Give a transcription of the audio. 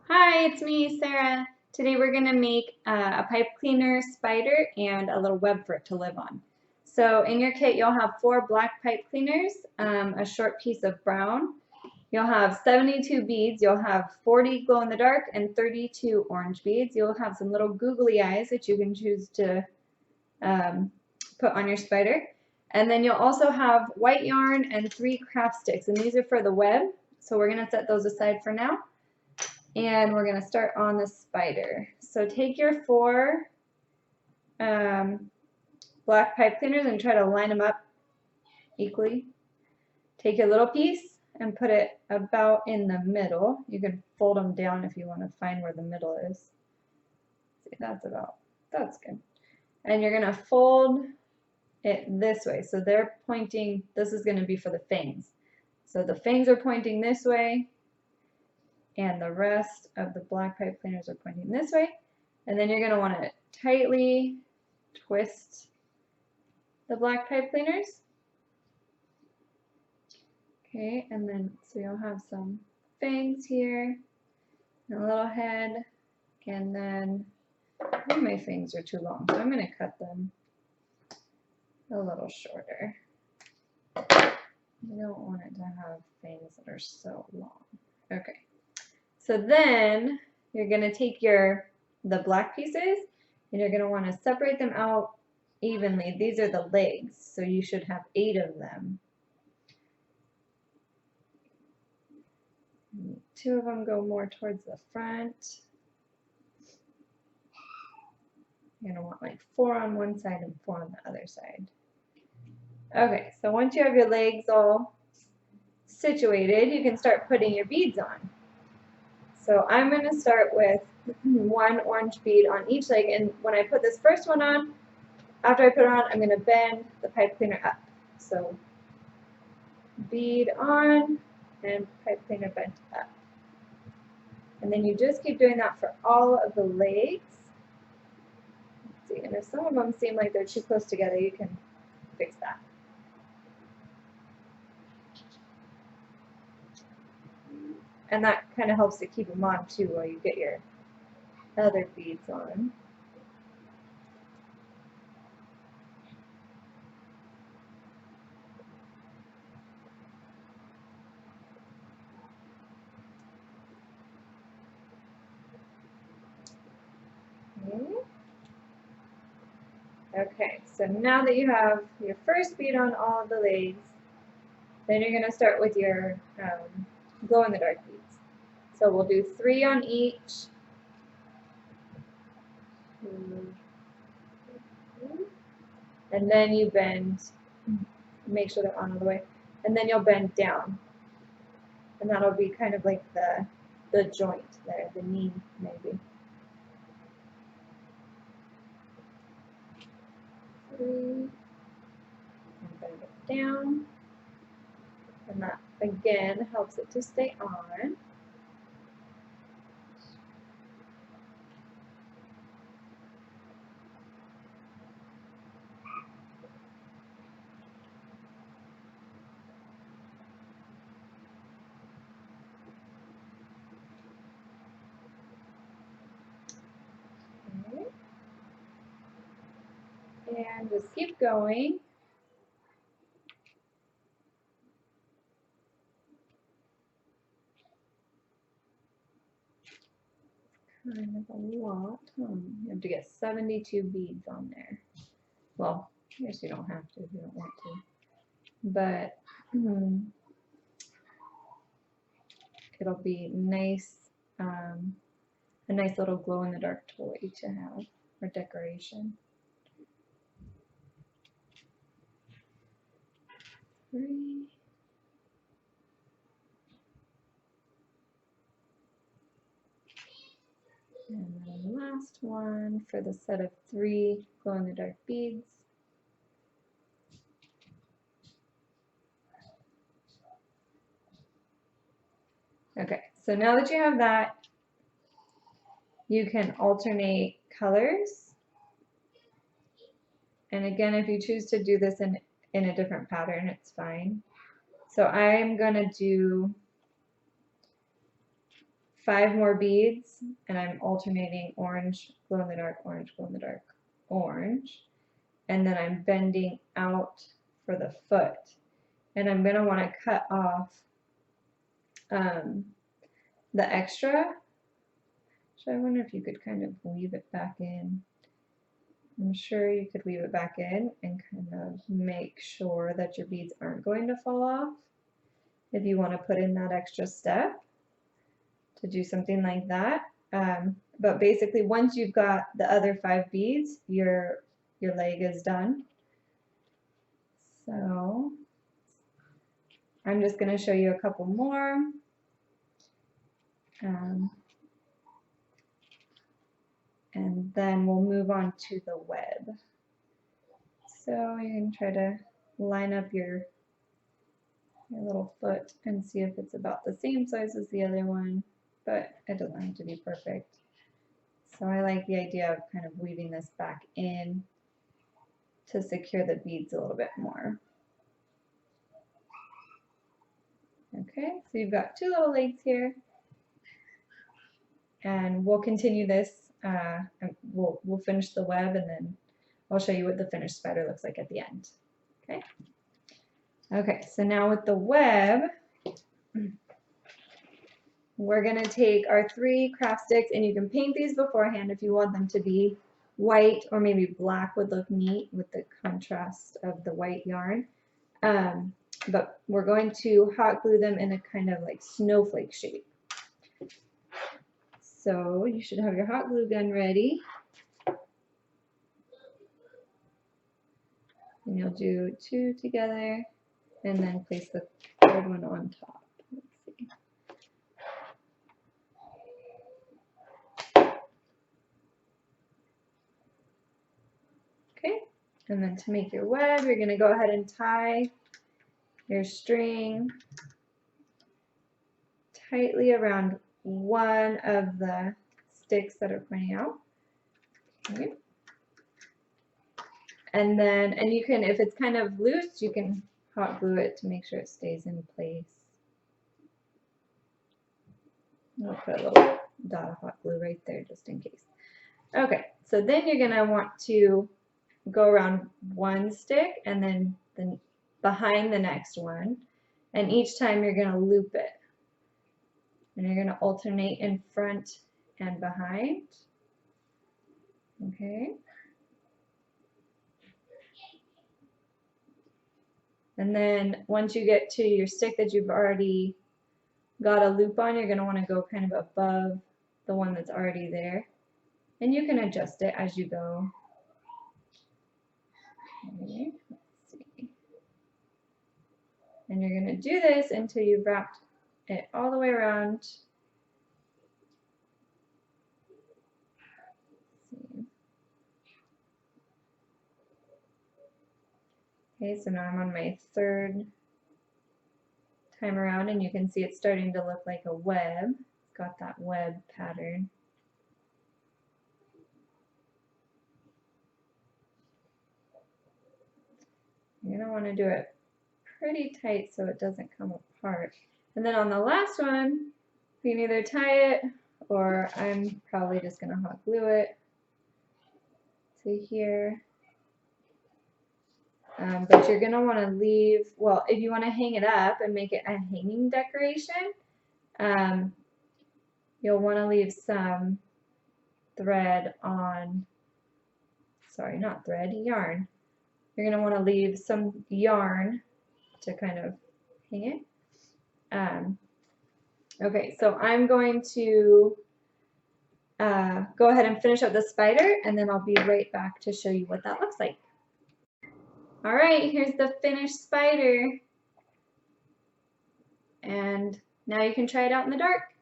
Hi, it's me, Sarah. Today we're going to make a pipe cleaner spider and a little web for it to live on. So in your kit you'll have 4 black pipe cleaners, a short piece of brown. You'll have 72 beads. You'll have 40 glow in the dark and 32 orange beads. You'll have some little googly eyes that you can choose to put on your spider. And then you'll also have white yarn and 3 craft sticks, and these are for the web. So we're going to set those aside for now. And we're going to start on the spider. So take your 4 black pipe cleaners and try to line them up equally. Take your little piece and put it about in the middle. You can fold them down if you want to find where the middle is. See, that's good. And you're going to fold it this way. So they're pointing, this is going to be for the fangs. So the fangs are pointing this way, and the rest of the black pipe cleaners are pointing this way. And then you're going to want to tightly twist the black pipe cleaners. Okay, and then so you'll have some fangs here, and a little head, and then my fangs are too long, so I'm going to cut them a little shorter. You don't want it to have fangs that are so long. Okay. So then you're going to take the black pieces and you're going to want to separate them out evenly. These are the legs, so you should have 8 of them. 2 of them go more towards the front. You're going to want like 4 on one side and 4 on the other side. Okay, so once you have your legs all situated, you can start putting your beads on. So I'm going to start with 1 orange bead on each leg, and when I put this first one on, after I put it on, I'm going to bend the pipe cleaner up. So bead on and pipe cleaner bent up. And then you just keep doing that for all of the legs. Let's see, and if some of them seem like they're too close together, you can fix that. And that kind of helps to keep them on too while you get your other beads on. Okay, so now that you have your first bead on all of the legs, then you're going to start with your glow-in-the-dark beads. So we'll do 3 on each. And then you bend, make sure they're on all the way, and then you'll bend down. And that'll be kind of like the joint there, the knee maybe. 3, and bend it down. And that again helps it to stay on. Okay. And just keep going. Kind of a lot. You have to get 72 beads on there. Well, I guess you don't have to if you don't want to. But it'll be nice, a nice little glow-in-the-dark toy to have for decoration. 3. And then last one for the set of 3 glow-in-the-dark beads. Okay, so now that you have that, you can alternate colors. And again, if you choose to do this in a different pattern, it's fine. So I'm going to do 5 more beads, and I'm alternating orange, glow in the dark, orange, glow in the dark, orange, and then I'm bending out for the foot, and I'm going to want to cut off the extra. So I wonder if you could kind of weave it back in. I'm sure you could weave it back in and kind of make sure that your beads aren't going to fall off if you want to put in that extra step to do something like that. But basically, once you've got the other 5 beads, your leg is done. So I'm just going to show you a couple more. And then we'll move on to the web. So you can try to line up your little foot and see if it's about the same size as the other one, but it doesn't have to be perfect. So I like the idea of kind of weaving this back in to secure the beads a little bit more. Okay, so you've got 2 little legs here, and we'll continue this. We'll finish the web, and then I'll show you what the finished spider looks like at the end. Okay. Okay, so now with the web, we're going to take our 3 craft sticks, and you can paint these beforehand if you want them to be white, or maybe black would look neat with the contrast of the white yarn. But we're going to hot glue them in a kind of like snowflake shape. So you should have your hot glue gun ready. And you'll do 2 together and then place the 3rd one on top. Let's see. Okay, and then to make your web, you're going to go ahead and tie your string tightly around one of the sticks that are pointing out. Okay. And then, you can, if it's kind of loose, you can hot glue it to make sure it stays in place. I'll put a little dot of hot glue right there just in case. Okay, so then you're going to want to go around one stick and then behind the next one, and each time you're going to loop it, and you're going to alternate in front and behind. Okay, and then once you get to your stick that you've already got a loop on, you're going to want to go kind of above the one that's already there, and you can adjust it as you go. Okay, let's see. And you're going to do this until you've wrapped it all the way around. Okay, so now I'm on my 3rd time around, and you can see it's starting to look like a web. It's got that web pattern. You're going to want to do it pretty tight so it doesn't come apart. And then on the last one, you can either tie it, or I'm probably just going to hot glue it to here. But you're going to want to leave, well, if you want to hang it up and make it a hanging decoration, you'll want to leave some thread on, sorry, not thread, yarn. You're going to want to leave some yarn to kind of hang it. Okay, so I'm going to go ahead and finish up the spider, and then I'll be right back to show you what that looks like. All right, here's the finished spider. And now you can try it out in the dark.